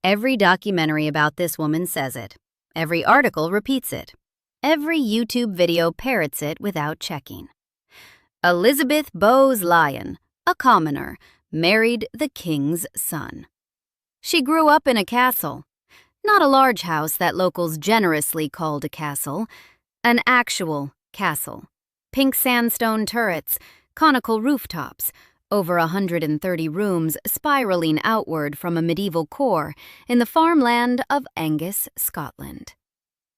Every documentary about this woman says it. Every article repeats it. Every YouTube video parrots it without checking. Elizabeth Bowes-Lyon, a commoner, married the king's son. She grew up in a castle. Not a large house that locals generously called a castle, an actual castle. Pink sandstone turrets, conical rooftops, over 130 rooms spiraling outward from a medieval core in the farmland of Angus, Scotland.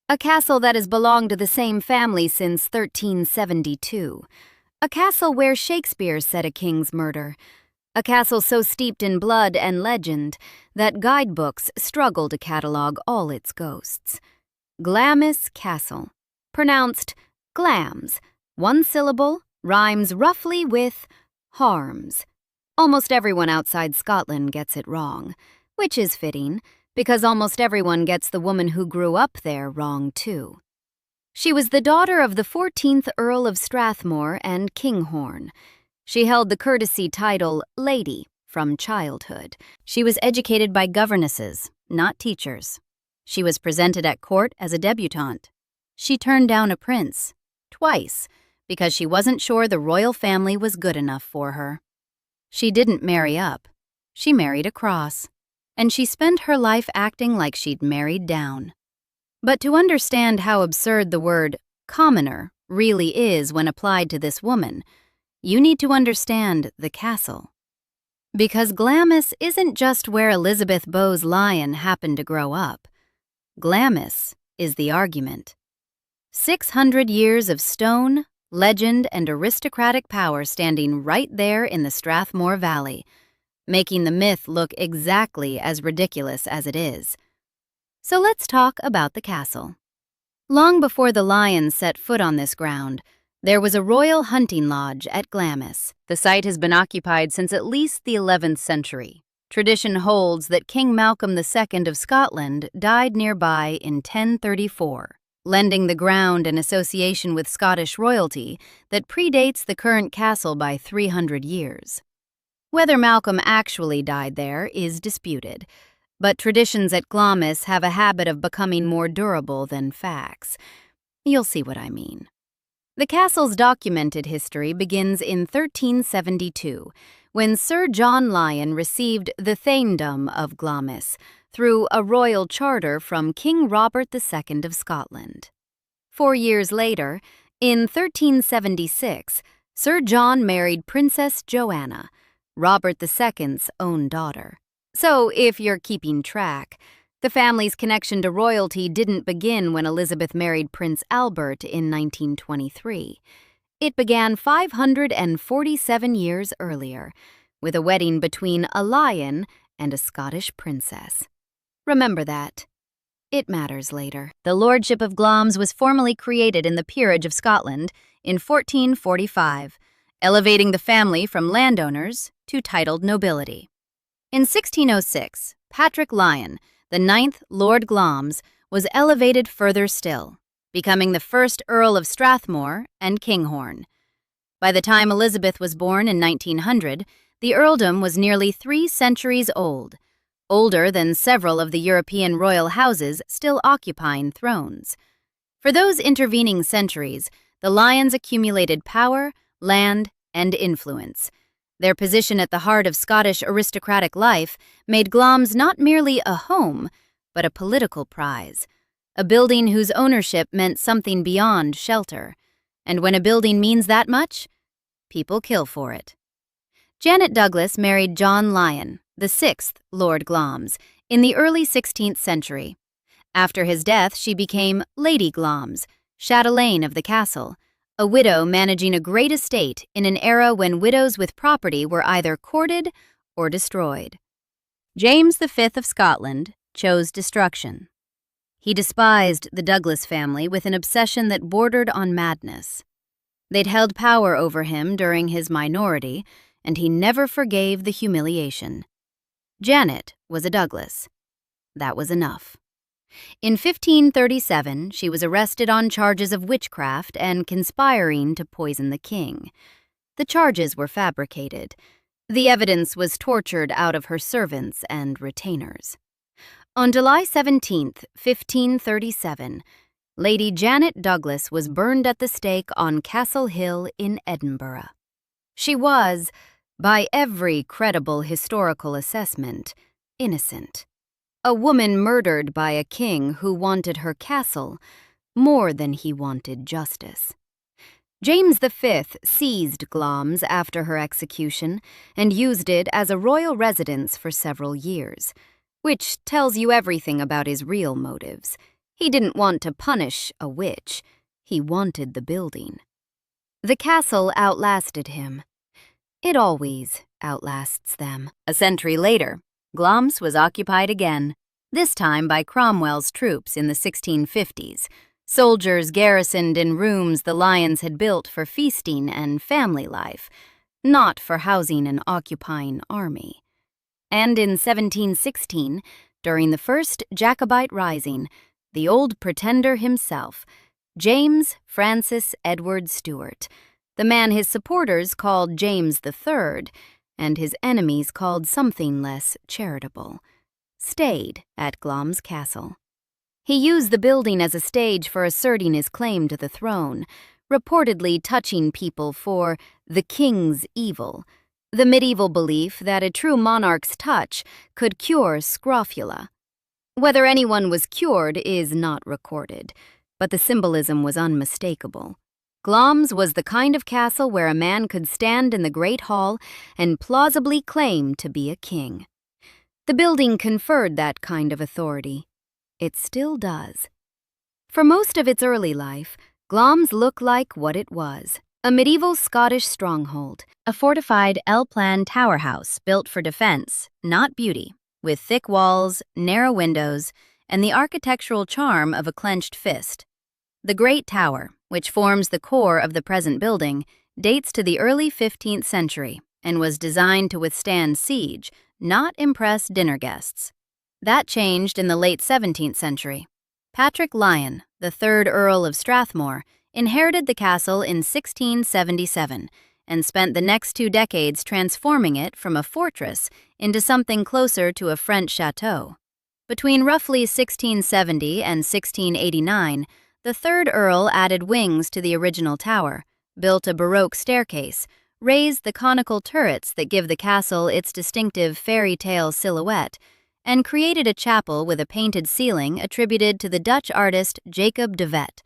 A castle that has belonged to the same family since 1372. A castle where Shakespeare said a king's murder. A castle so steeped in blood and legend that guidebooks struggle to catalogue all its ghosts. Glamis Castle, pronounced Glahms, one syllable, rhymes roughly with harms. Almost everyone outside Scotland gets it wrong, which is fitting, because almost everyone gets the woman who grew up there wrong too. She was the daughter of the 14th Earl of Strathmore and Kinghorne. She held the courtesy title Lady from childhood. She was educated by governesses, not teachers. She was presented at court as a debutante. She turned down a prince, twice, because she wasn't sure the royal family was good enough for her. She didn't marry up. She married across. And she spent her life acting like she'd married down. But to understand how absurd the word commoner really is when applied to this woman, you need to understand the castle. Because Glamis isn't just where Elizabeth Bowes-Lyon happened to grow up. Glamis is the argument. 600 years of stone, legend, and aristocratic power standing right there in the Strathmore Valley, making the myth look exactly as ridiculous as it is. So let's talk about the castle. Long before the Lyons set foot on this ground, there was a royal hunting lodge at Glamis. The site has been occupied since at least the 11th century. Tradition holds that King Malcolm II of Scotland died nearby in 1034, lending the ground an association with Scottish royalty that predates the current castle by 300 years. Whether Malcolm actually died there is disputed, but traditions at Glamis have a habit of becoming more durable than facts. You'll see what I mean. The castle's documented history begins in 1372, when Sir John Lyon received the thaindom of Glamis through a royal charter from King Robert II of Scotland. 4 years later, in 1376, Sir John married Princess Joanna, Robert II's own daughter. So, if you're keeping track, the family's connection to royalty didn't begin when Elizabeth married Prince Albert in 1923. It began 547 years earlier, with a wedding between a Lyon and a Scottish princess. Remember that. It matters later. The Lordship of Glahms was formally created in the Peerage of Scotland in 1445, elevating the family from landowners to titled nobility. In 1606, Patrick Lyon, the 9th Lord Glahms, was elevated further still, becoming the first Earl of Strathmore and Kinghorne. By the time Elizabeth was born in 1900, the earldom was nearly 3 centuries old, older than several of the European royal houses still occupying thrones. For those intervening centuries, the Lyons accumulated power, land, and influence. Their position at the heart of Scottish aristocratic life made Glahms not merely a home, but a political prize, a building whose ownership meant something beyond shelter. And when a building means that much, people kill for it. Janet Douglas married John Lyon, the 6th Lord Glahms, in the early 16th century. After his death, she became Lady Glahms, chatelaine of the castle, a widow managing a great estate in an era when widows with property were either courted or destroyed. James V of Scotland chose destruction. He despised the Douglas family with an obsession that bordered on madness. They'd held power over him during his minority, and he never forgave the humiliation. Janet was a Douglas. That was enough. In 1537, she was arrested on charges of witchcraft and conspiring to poison the king. The charges were fabricated. The evidence was tortured out of her servants and retainers. On July 17th, 1537, Lady Janet Douglas was burned at the stake on Castle Hill in Edinburgh. She was, by every credible historical assessment, innocent. A woman murdered by a king who wanted her castle more than he wanted justice. James V seized Glahms after her execution and used it as a royal residence for several years, which tells you everything about his real motives. He didn't want to punish a witch. He wanted the building. The castle outlasted him. It always outlasts them. A century later, Glahms was occupied again, this time by Cromwell's troops in the 1650s, soldiers garrisoned in rooms the Lyons had built for feasting and family life, not for housing an occupying army. And in 1716, during the First Jacobite Rising, the old pretender himself, James Francis Edward Stuart, the man his supporters called James III and his enemies called something less charitable, stayed at Glahms Castle. He used the building as a stage for asserting his claim to the throne, reportedly touching people for the king's evil, the medieval belief that a true monarch's touch could cure scrofula. Whether anyone was cured is not recorded, but the symbolism was unmistakable. Glahms was the kind of castle where a man could stand in the Great Hall and plausibly claim to be a king. The building conferred that kind of authority. It still does. For most of its early life, Glahms looked like what it was, a medieval Scottish stronghold, a fortified L-plan tower house built for defense, not beauty, with thick walls, narrow windows, and the architectural charm of a clenched fist. The Great Tower, which forms the core of the present building, dates to the early 15th century and was designed to withstand siege, not impress dinner guests. That changed in the late 17th century. Patrick Lyon, the third Earl of Strathmore, inherited the castle in 1677 and spent the next 2 decades transforming it from a fortress into something closer to a French chateau. Between roughly 1670 and 1689, the third Earl added wings to the original tower, built a Baroque staircase, raised the conical turrets that give the castle its distinctive fairy tale silhouette, and created a chapel with a painted ceiling attributed to the Dutch artist Jacob de Vet,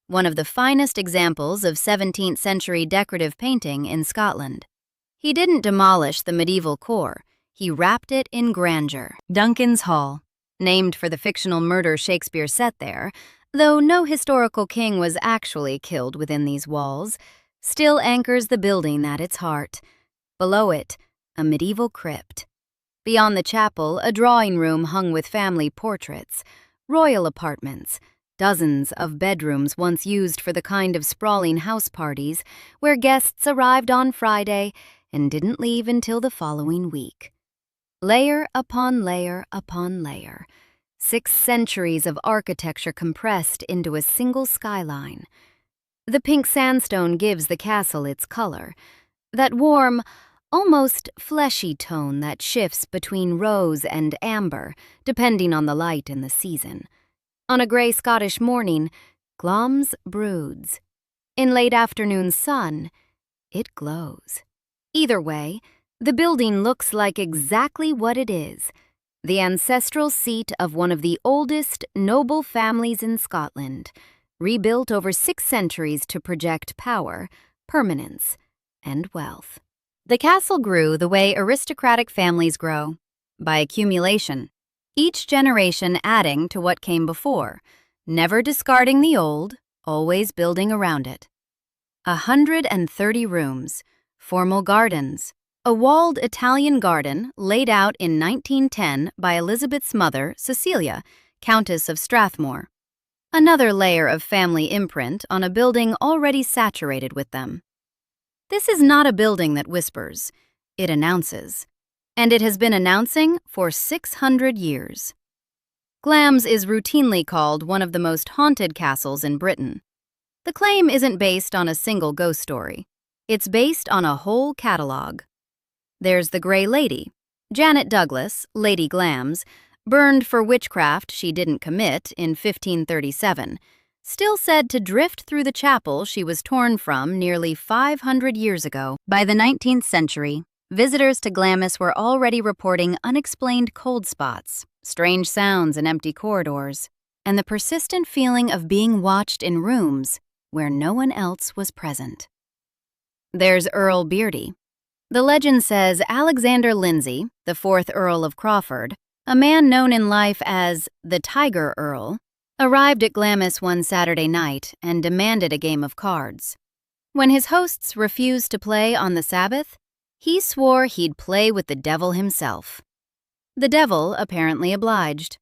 one of the finest examples of 17th century decorative painting in Scotland. He didn't demolish the medieval core, he wrapped it in grandeur. Duncan's Hall, named for the fictional murder Shakespeare set there, though no historical king was actually killed within these walls, still anchors the building at its heart. Below it, a medieval crypt. Beyond the chapel, a drawing room hung with family portraits, royal apartments, dozens of bedrooms once used for the kind of sprawling house parties where guests arrived on Friday and didn't leave until the following week. Layer upon layer upon layer, 6 centuries of architecture compressed into a single skyline. The pink sandstone gives the castle its color, that warm, almost fleshy tone that shifts between rose and amber, depending on the light and the season. On a gray Scottish morning, Glahms broods. In late afternoon sun, it glows. Either way, the building looks like exactly what it is, the ancestral seat of one of the oldest noble families in Scotland, rebuilt over 6 centuries to project power, permanence, and wealth. The castle grew the way aristocratic families grow, by accumulation, each generation adding to what came before, never discarding the old, always building around it. 130 rooms, formal gardens, a walled Italian garden laid out in 1910 by Elizabeth's mother, Cecilia, Countess of Strathmore. Another layer of family imprint on a building already saturated with them. This is not a building that whispers, it announces, and it has been announcing for 600 years. Glahms is routinely called one of the most haunted castles in Britain. The claim isn't based on a single ghost story. It's based on a whole catalogue. There's the Grey Lady, Janet Douglas, Lady Glahms, burned for witchcraft she didn't commit in 1537, still said to drift through the chapel she was torn from nearly 500 years ago. By the 19th century, visitors to Glamis were already reporting unexplained cold spots, strange sounds in empty corridors, and the persistent feeling of being watched in rooms where no one else was present. There's Earl Beardy. The legend says Alexander Lindsay, the fourth Earl of Crawford, a man known in life as the Tiger Earl, arrived at Glamis one Saturday night and demanded a game of cards. When his hosts refused to play on the Sabbath, he swore he'd play with the devil himself. The devil apparently obliged.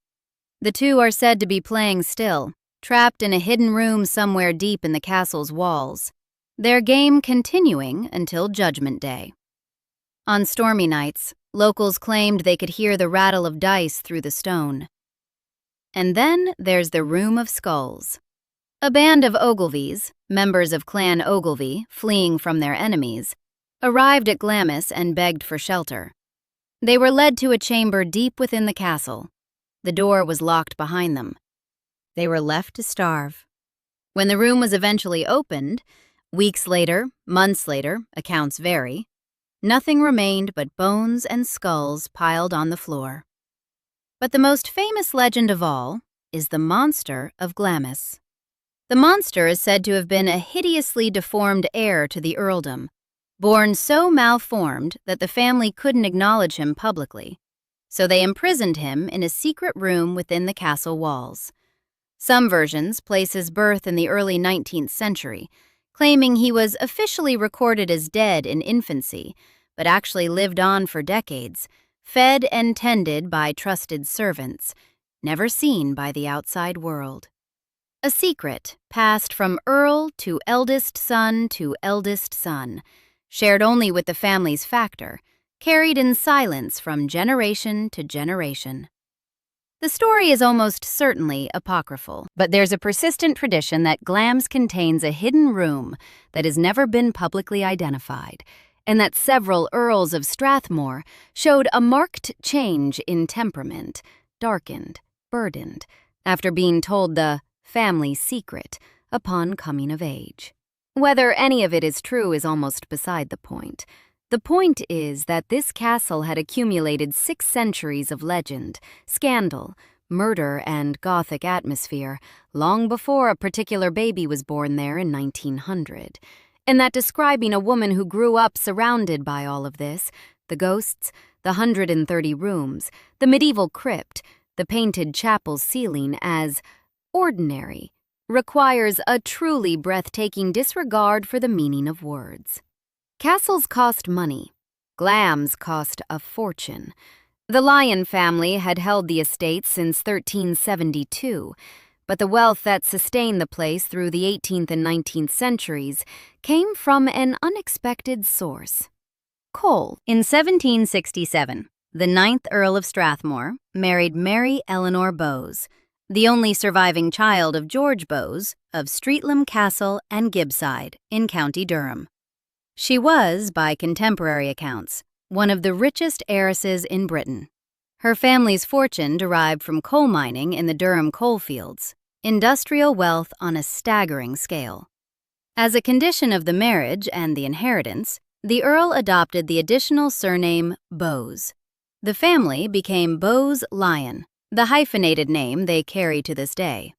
The two are said to be playing still, trapped in a hidden room somewhere deep in the castle's walls, their game continuing until Judgment Day. On stormy nights, locals claimed they could hear the rattle of dice through the stone. And then there's the Room of Skulls. A band of Ogilvies, members of Clan Ogilvy fleeing from their enemies, arrived at Glamis and begged for shelter. They were led to a chamber deep within the castle. The door was locked behind them. They were left to starve. When the room was eventually opened, weeks later, months later, accounts vary, nothing remained but bones and skulls piled on the floor. But the most famous legend of all is the monster of Glamis. The monster is said to have been a hideously deformed heir to the earldom, born so malformed that the family couldn't acknowledge him publicly, so they imprisoned him in a secret room within the castle walls. Some versions place his birth in the early 19th century, claiming he was officially recorded as dead in infancy, but actually lived on for decades, fed and tended by trusted servants, never seen by the outside world. A secret passed from Earl to eldest son, shared only with the family's factor, carried in silence from generation to generation. The story is almost certainly apocryphal, but there's a persistent tradition that Glahms contains a hidden room that has never been publicly identified, and that several earls of Strathmore showed a marked change in temperament, darkened, burdened, after being told the family secret upon coming of age. Whether any of it is true is almost beside the point. The point is that this castle had accumulated 6 centuries of legend, scandal, murder, and Gothic atmosphere long before a particular baby was born there in 1900. And that describing a woman who grew up surrounded by all of this, the ghosts, the 130 rooms, the medieval crypt, the painted chapel's ceiling as ordinary, requires a truly breathtaking disregard for the meaning of words. Castles cost money. Glahms cost a fortune. The Lyon family had held the estate since 1372, but the wealth that sustained the place through the 18th and 19th centuries came from an unexpected source. Coal. In 1767, the 9th Earl of Strathmore married Mary Eleanor Bowes, the only surviving child of George Bowes of Streatham Castle and Gibbside in County Durham. She was, by contemporary accounts, one of the richest heiresses in Britain. Her family's fortune derived from coal mining in the Durham coalfields, industrial wealth on a staggering scale. As a condition of the marriage and the inheritance, the Earl adopted the additional surname Bowes. The family became Bowes-Lyon, the hyphenated name they carry to this day.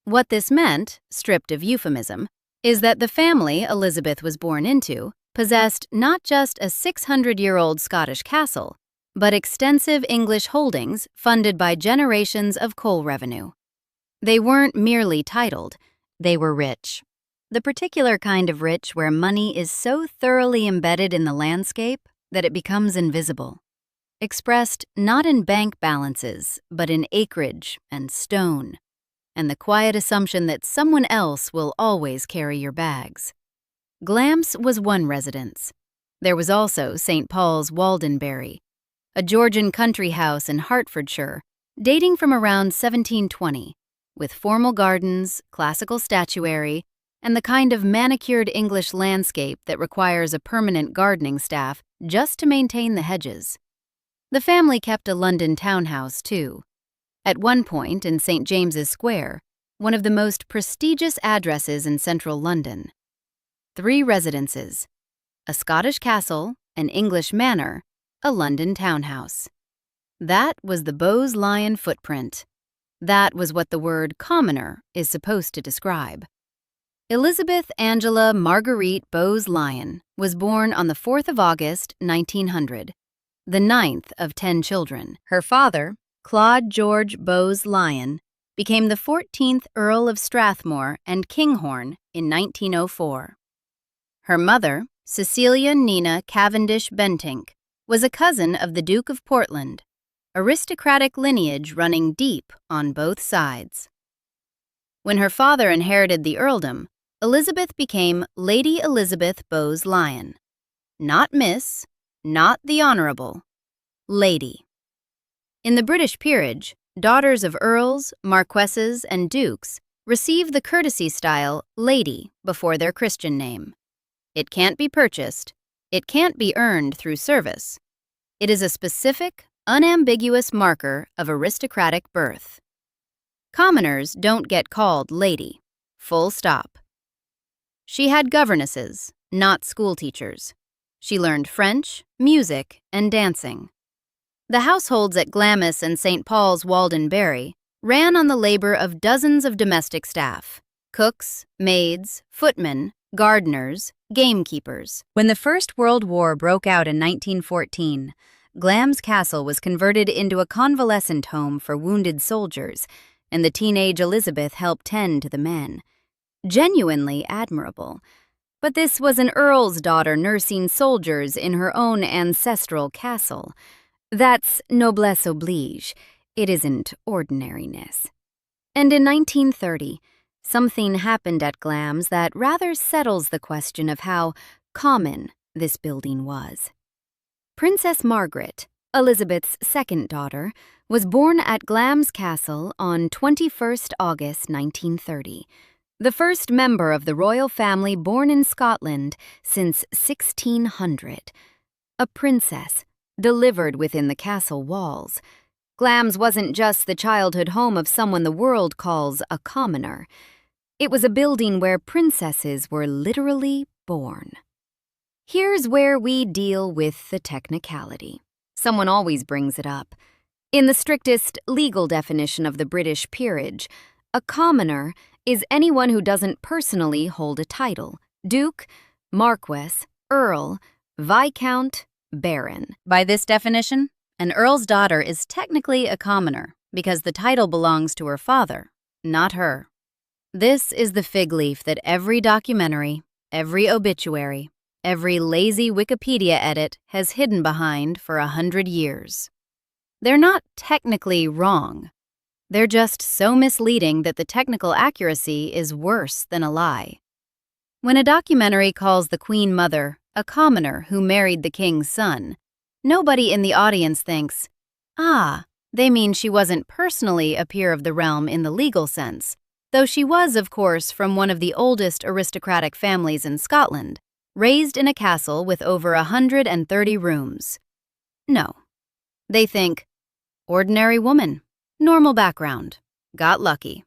What this meant, stripped of euphemism, is that the family Elizabeth was born into possessed not just a 600-year-old Scottish castle, but extensive English holdings funded by generations of coal revenue. They weren't merely titled, they were rich. The particular kind of rich where money is so thoroughly embedded in the landscape that it becomes invisible. Expressed not in bank balances, but in acreage and stone, and the quiet assumption that someone else will always carry your bags. Glahms was one residence. There was also St. Paul's Waldenbury, a Georgian country house in Hertfordshire, dating from around 1720, with formal gardens, classical statuary, and the kind of manicured English landscape that requires a permanent gardening staff just to maintain the hedges. The family kept a London townhouse, too, At one point in St. James's Square, one of the most prestigious addresses in central London. 3 residences: a Scottish castle, an English manor, a London townhouse. That was the Bowes-Lyon footprint. That was what the word commoner is supposed to describe. Elizabeth Angela Marguerite Bowes-Lyon was born on the 4th of August, 1900, the 9th of 10 children. Her father, Claude George Bowes-Lyon, became the 14th Earl of Strathmore and Kinghorne in 1904. Her mother, Cecilia Nina Cavendish Bentinck, was a cousin of the Duke of Portland, aristocratic lineage running deep on both sides. When her father inherited the earldom, Elizabeth became Lady Elizabeth Bowes-Lyon. Not Miss, not the Honorable, Lady. In the British peerage, daughters of earls, marquesses, and dukes receive the courtesy-style lady before their Christian name. It can't be purchased. It can't be earned through service. It is a specific, unambiguous marker of aristocratic birth. Commoners don't get called lady. Full stop. She had governesses, not schoolteachers. She learned French, music, and dancing. The households at Glamis and St. Paul's Walden-Bury ran on the labor of dozens of domestic staff: cooks, maids, footmen, gardeners, gamekeepers. When the First World War broke out in 1914, Glahms Castle was converted into a convalescent home for wounded soldiers, and the teenage Elizabeth helped tend to the men. Genuinely admirable. But this was an earl's daughter nursing soldiers in her own ancestral castle. That's noblesse oblige. It isn't ordinariness. And in 1930, something happened at Glahms that rather settles the question of how common this building was. Princess Margaret, Elizabeth's second daughter, was born at Glahms Castle on 21st August 1930, the first member of the royal family born in Scotland since 1600. A princess, delivered within the castle walls. Glahms wasn't just the childhood home of someone the world calls a commoner. It was a building where princesses were literally born. Here's where we deal with the technicality. Someone always brings it up. In the strictest legal definition of the British peerage, a commoner is anyone who doesn't personally hold a title: Duke, Marquess, Earl, Viscount, Baron. By this definition, an earl's daughter is technically a commoner because the title belongs to her father, not her. This is the fig leaf that every documentary, every obituary, every lazy Wikipedia edit has hidden behind for 100 years. They're not technically wrong. They're just so misleading that the technical accuracy is worse than a lie. When a documentary calls the Queen Mother a commoner who married the king's son, nobody in the audience thinks, they mean she wasn't personally a peer of the realm in the legal sense, though she was, of course, from one of the oldest aristocratic families in Scotland, raised in a castle with over 130 rooms. No. They think, ordinary woman, normal background, got lucky.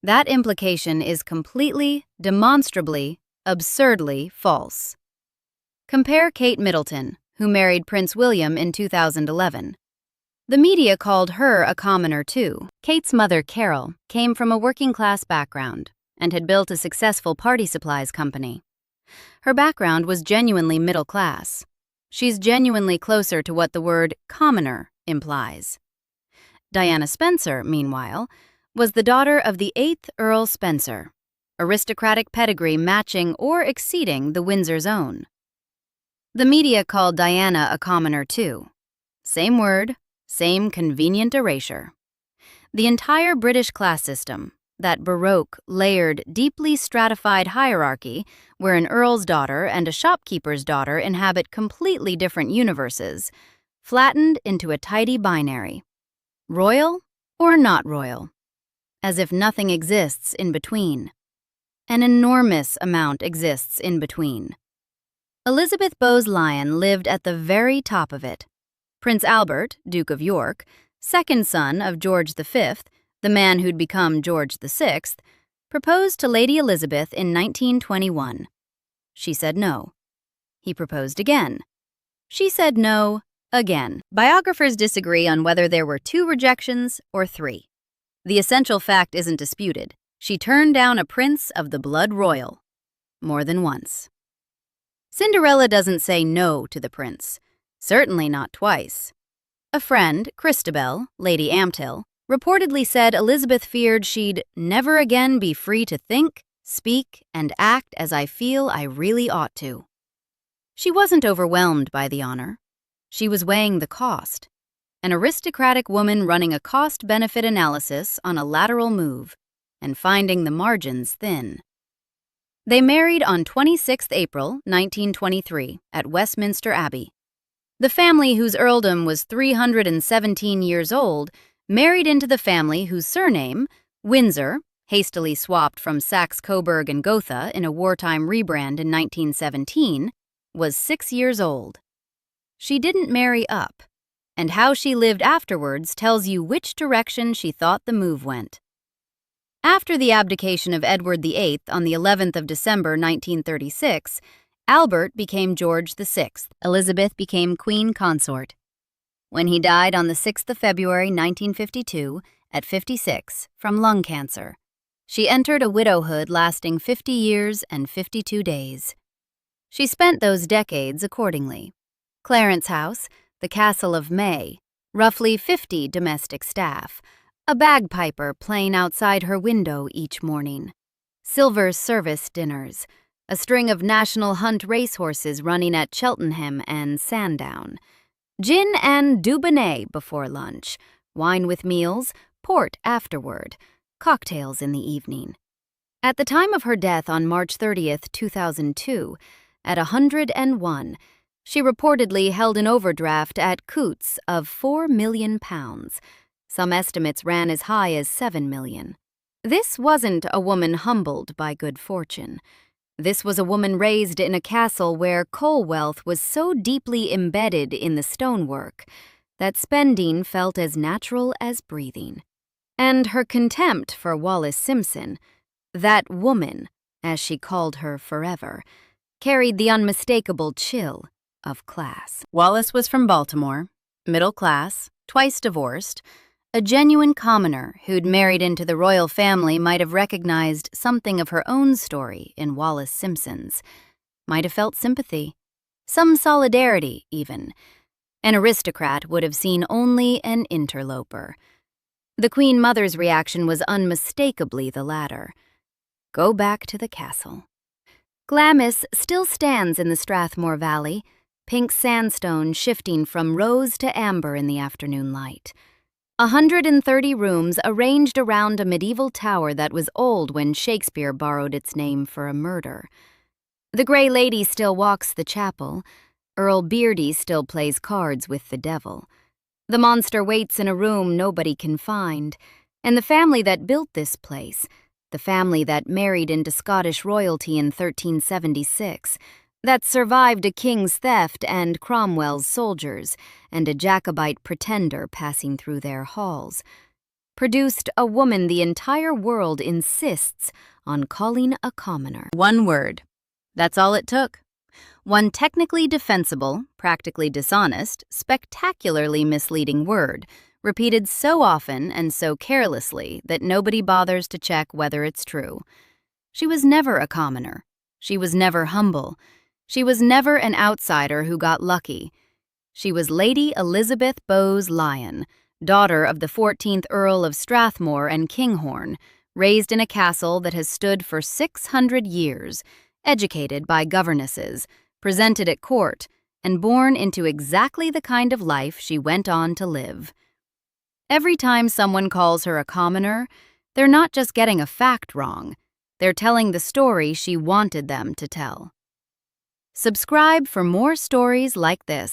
That implication is completely, demonstrably, absurdly false. Compare Kate Middleton, who married Prince William in 2011. The media called her a commoner too. Kate's mother, Carol, came from a working-class background and had built a successful party supplies company. Her background was genuinely middle class. She's genuinely closer to what the word commoner implies. Diana Spencer, meanwhile, was the daughter of the 8th Earl Spencer, aristocratic pedigree matching or exceeding the Windsor's own. The media called Diana a commoner too. Same word, same convenient erasure. The entire British class system, that baroque, layered, deeply stratified hierarchy where an earl's daughter and a shopkeeper's daughter inhabit completely different universes, flattened into a tidy binary. Royal or not royal? As if nothing exists in between. An enormous amount exists in between. Elizabeth Bowes-Lyon lived at the very top of it. Prince Albert, Duke of York, second son of George V, the man who'd become George VI, proposed to Lady Elizabeth in 1921. She said no. He proposed again. She said no again. Biographers disagree on whether there were 2 rejections or 3. The essential fact isn't disputed. She turned down a prince of the blood royal more than once. Cinderella doesn't say no to the prince, certainly not twice. A friend, Christabel, Lady Ampthill, reportedly said Elizabeth feared she'd never again be free to think, speak, and act as I feel I really ought to. She wasn't overwhelmed by the honor. She was weighing the cost. An aristocratic woman running a cost-benefit analysis on a lateral move and finding the margins thin. They married on 26 April 1923 at Westminster Abbey. The family whose earldom was 317 years old married into the family whose surname, Windsor, hastily swapped from Saxe-Coburg and Gotha in a wartime rebrand in 1917, was 6 years old. She didn't marry up, and how she lived afterwards tells you which direction she thought the move went. After the abdication of Edward VIII on the 11th of December 1936, Albert became George VI. Elizabeth became Queen Consort. When he died on the 6th of February 1952, at 56, from lung cancer, she entered a widowhood lasting 50 years and 52 days. She spent those decades accordingly. Clarence House, the Castle of May, roughly 50 domestic staff, a bagpiper playing outside her window each morning, silver service dinners, a string of National Hunt racehorses running at Cheltenham and Sandown, gin and Dubonnet before lunch, wine with meals, port afterward, cocktails in the evening. At the time of her death on March 30th, 2002, at 101, she reportedly held an overdraft at Coutts of £4 million. Some estimates ran as high as $7 million. This wasn't a woman humbled by good fortune. This was a woman raised in a castle where coal wealth was so deeply embedded in the stonework that spending felt as natural as breathing. And her contempt for Wallis Simpson, that woman, as she called her forever, carried the unmistakable chill of class. Wallis was from Baltimore, middle class, twice divorced. A genuine commoner who'd married into the royal family might have recognized something of her own story in Wallis Simpson's, might have felt sympathy, some solidarity even. An aristocrat would have seen only an interloper. The Queen Mother's reaction was unmistakably the latter. Go back to the castle. Glamis still stands in the Strathmore Valley, pink sandstone shifting from rose to amber in the afternoon light. 130 rooms arranged around a medieval tower that was old when Shakespeare borrowed its name for a murder. The Grey Lady still walks the chapel. Earl Beardy still plays cards with the devil. The monster waits in a room nobody can find. And the family that built this place, the family that married into Scottish royalty in 1376, that survived a king's theft and Cromwell's soldiers and a Jacobite pretender passing through their halls, produced a woman the entire world insists on calling a commoner. One word. That's all it took. One technically defensible, practically dishonest, spectacularly misleading word, repeated so often and so carelessly that nobody bothers to check whether it's true. She was never a commoner. She was never humble. She was never an outsider who got lucky. She was Lady Elizabeth Bowes-Lyon, daughter of the 14th Earl of Strathmore and Kinghorne, raised in a castle that has stood for 600 years, educated by governesses, presented at court, and born into exactly the kind of life she went on to live. Every time someone calls her a commoner, they're not just getting a fact wrong, they're telling the story she wanted them to tell. Subscribe for more stories like this.